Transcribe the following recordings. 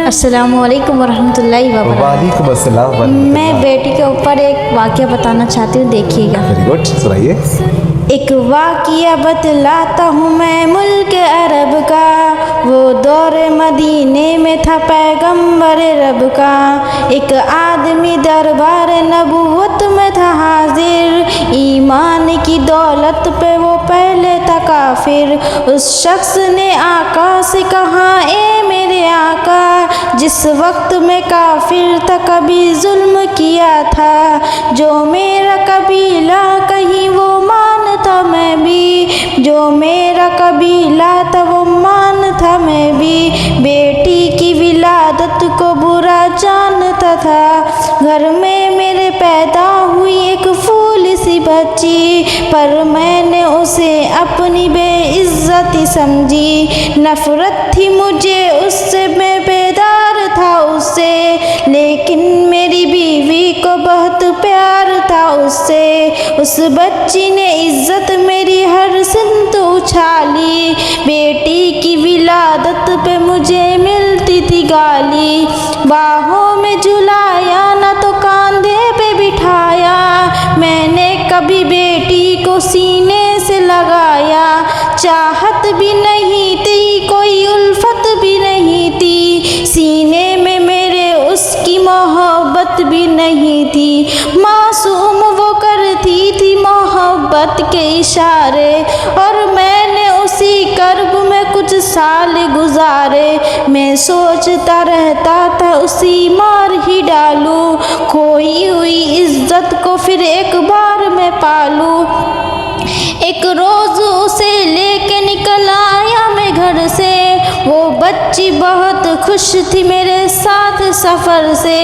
अस्सलामुअलैकुम वरहमतुल्लाहि वबरकातुहू। वालेकुम अस्सलाम मैं वरहमतुल्लाह। बेटी के ऊपर एक वाक़या बताना चाहती हूँ, देखिएगा। वेरी गुड, सुनाइए। एक वाक़या बतलाता हूँ मैं मुल्क अरब का, वो दौर मदीने में था पैगम्बर रब का। एक आदमी दरबार नबूवत में था हाजिर, ईमान की दौलत पे वो पहले था काफिर। उस शख्स ने आका से कहा, ए मेरे आका, जिस वक्त में काफिर था कभी जुल्म किया था, जो मेरा कबीला कहीं वो मानता मैं भी, जो मेरा कबीला था वो मानता मैं भी। बेटी की विलादत को बुरा जानता था, घर में मेरे पैदा हुई एक फूल सी बच्ची, पर मैंने उसे अपनी बेइज्जती समझी। नफरत थी मुझे उससे, मैं बेदार था उससे, लेकिन मेरी बीवी को बहुत प्यार था उससे। उस बच्ची ने इज्जत मेरी हर सिमत उछाली, बेटी की विलादत पे मुझे मिलती थी गाली। बाहों में झुलाया ना तो कांधे पे बिठाया, मैंने कभी बेटी को सीने से लगाया। चाहत भी नहीं थी, कोई उल्फत भी नहीं थी, सीने में मेरे उसकी मोहब्बत भी नहीं थी। मासूम वो करती थी मोहब्बत के इशारे, और मैंने उसी कर्ब में कुछ साल गुजारे। मैं सोचता रहता था उसी मार ही डालूं, खोई हुई इज्जत को फिर एक बार मैं पालूं। एक रोज उसे लेके निकल आया मैं घर से, वो बच्ची बहुत खुश थी मेरे साथ सफ़र से।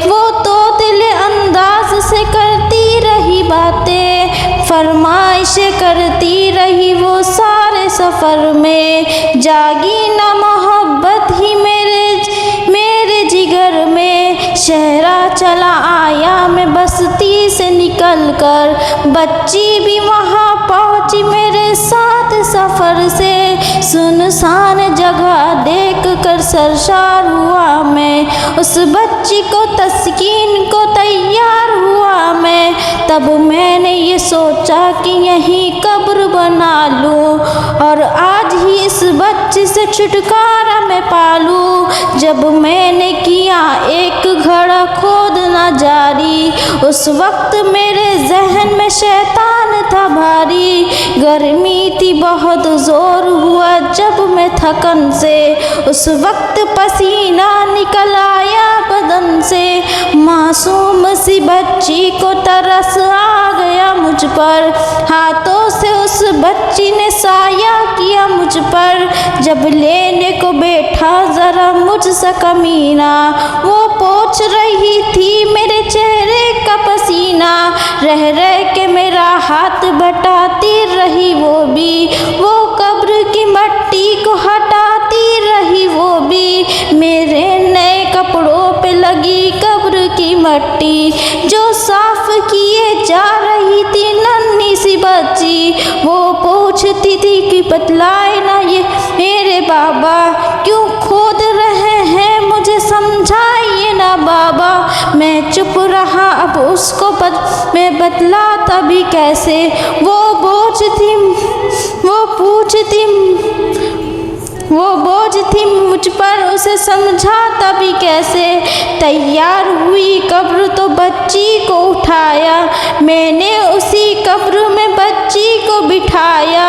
वो तोतिले अंदाज से करती रही बातें, फरमाइशें करती रही वो सारे सफ़र में। जागी ना मोहब्बत ही मेरे जिगर में, शहरा चला आया मैं बस्ती से निकल कर। बच्ची भी वहाँ पहुँची मेरे साथ सफ़र से, सुनसान जगह देख कर सरशार हुआ मैं। उस बच्ची को तस्कीन को तैयार हुआ मैं, तब मैंने ये सोचा कि यहीं कब्र बना लूँ, और आज ही इस बच्ची से छुटकारा मैं पालूँ। जब मैंने किया एक घड़ा खोदना जारी, उस वक्त मेरे जहन में शैतान था भारी। गर्मी थी बहुत, जोर हुआ जब मैं थकन से, उस वक्त पसीना निकल आया बदन से। मासूम सी बच्ची को तरस आ गया मुझ पर, हाथों से उस बच्ची ने साया किया मुझ पर। जब लेने को बैठा जरा मुझसे कमीना, वो पोंछ रही थी मेरे चेहरे का पसीना। रह रह के मेरा हाथ बटाती रही वो भी, वो कब्र की मट्टी को हटाती रही वो भी। मेरे नए कपड़ों पे लगी कब्र की मट्टी, जो साफ किए जा रही थी नन्ही सी बच्ची। वो पूछती थी कि बतलाए ना ये मेरे बाबा, क्यों खोद रहे हैं मुझे समझाइए ना बाबा। मैं चुप रहा, अब उसको मैं बतलाता भी कैसे। वो बोझ थी मुझ पर, उसे समझाता भी कैसे। तैयार हुई कब्र तो बच्ची को उठाया, मैंने उसी कब्र में बच्ची को बिठाया।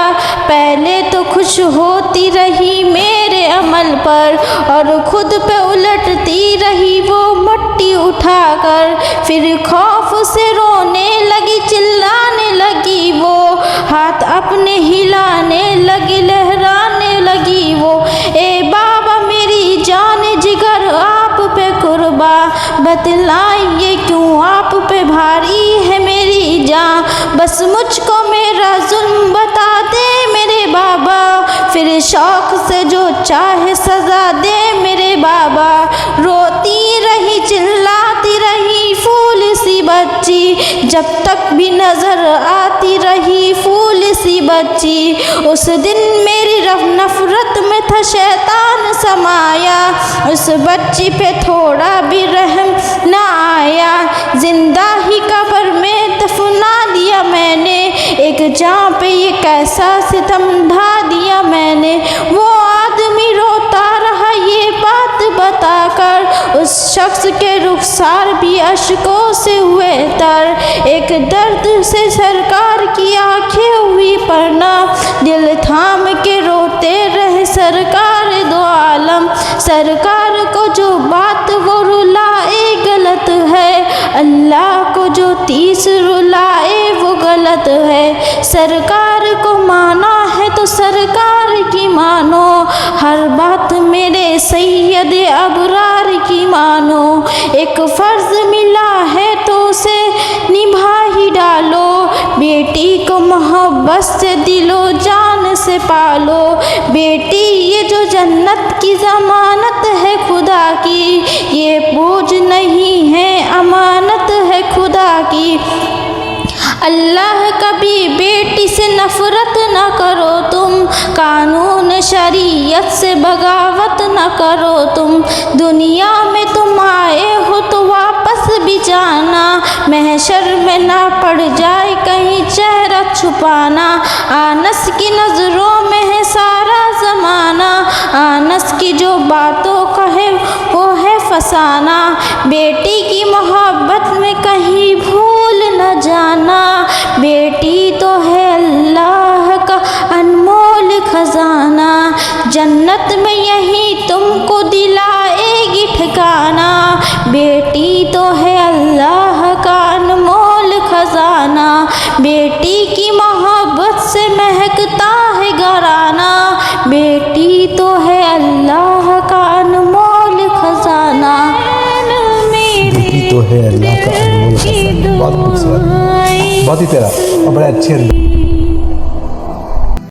पहले तो खुश होती रही मेरे अमल पर, और खुद पे उलटती रही वो मट्टी उठाकर। फिर खौफ से रोने लगी, चिल्लाने लगी वो, हाथ अपने हिलाने लगी, लहराने लगी वो। ए बाबा मेरी जान जिगर आप पे कुर्बा, बतलाइए क्यों आप पे भारी है मेरी जान। बस मुझको मेरा जुल्म बता दे मेरे बाबा, फिर शौक से जो चाहे सजा दे मेरे बाबा। रोती रही चिल्लाती रही फूल सी बच्ची, जब तक भी नजर आती रही फूल सी बच्ची। उस दिन मेरी सिर्फ नफरत में था शैतान समाया, उस बच्ची पे थोड़ा भी रहम ना आया। जिंदा ही कब्र में दफना दिया मैंने, एक जान पे ये कैसा सितम ढा दिया मैंने। वो आदमी रोता रहा ये बात बताकर, उस शख्स के रुखसार भी अश्कों से हुए तर। एक दर्द से सरकार की आंखें हुई पड़ना, दिल थाम के रोते रहे सरकार दो आलम। सरकार को जो बात वो रुलाए गलत है, अल्लाह को जो 30 रुलाए वो गलत है। सरकार को माना है तो सरकार की मानो, हर बात मेरे सैयद अबरार की मानो। एक फ़र्ज़ मिला है तो उसे निभा ही डालो, बेटी को मोहब्बत से दिलो जान से पालो। बेटी ये जो जन्नत की ज़मानत है खुदा की, ये बोझ नहीं है अमानत है खुदा की। अल्लाह कभी बेटी से नफ़रत न करो तुम, कानून शरीयत से बगावत न करो तुम। दुनिया में तुम आए हो तो वापस भी जाना, महशर में ना पड़ जाए कहीं चेहरा छुपाना। आनस की नज़रों में है सारा ज़माना, आनस की जो बातों का है वो है फसाना। बेटी की मोहब्बत में कहीं भूल न जाना, बेटी तो है अल्लाह का अनमोल खजाना। जन्नत में यही तुमको दिलाएगी ठिकाना, बेटी तो है अल्लाह का अनमोल खजाना। बेटी की मोहब्बत से महकता है घराना, बेटी तो है अल्लाह का अनमोल खजाना। बेटी तो है अल्लाह का अनमोल खजाना। बहुत खूबसूरत, बहुत ही प्यारा और बड़े अच्छे अंदर।